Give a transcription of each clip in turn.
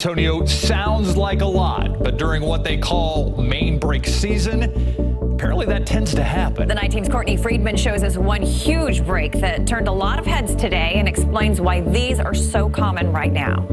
Antonio sounds like a lot, but during what they call main break season, apparently that tends to happen. The night team's Courtney Friedman shows us one huge break that turned a lot of heads today and explains why these are so common right now.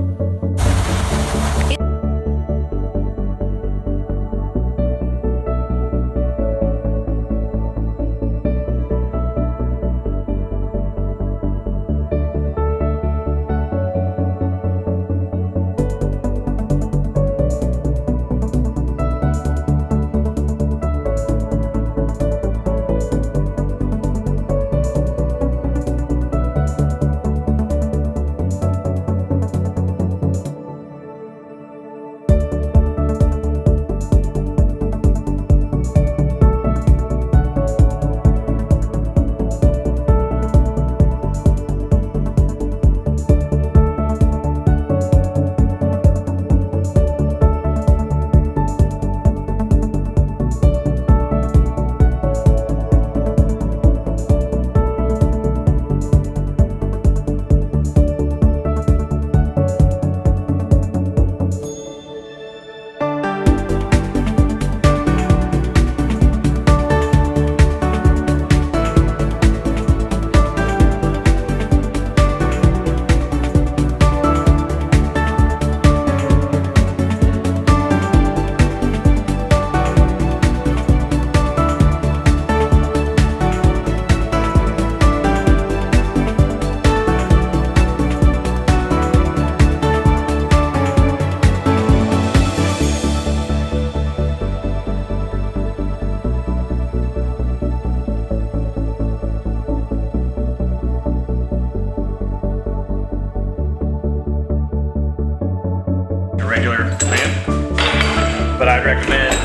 Regular fan, but I'd recommend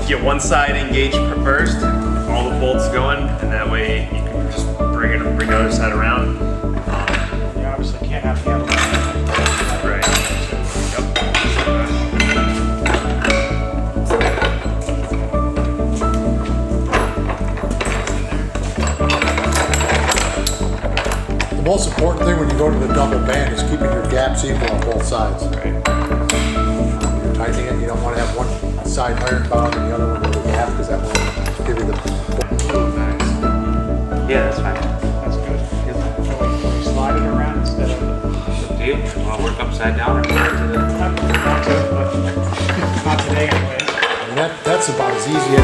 get one side engaged first, all the bolts going, and that way you can just bring the other side around. You obviously can't have the handle. Right. The most important thing when you go to the double band is keeping your gaps equal on both sides. Right. You're tightening it, you don't want to have one side iron bound and the other one with a gap because that will give you the... Yeah, that's fine. That's good. Can we slide it around instead of... Do you want to work upside down or to the... Not today anyway. I mean, that's about as easy as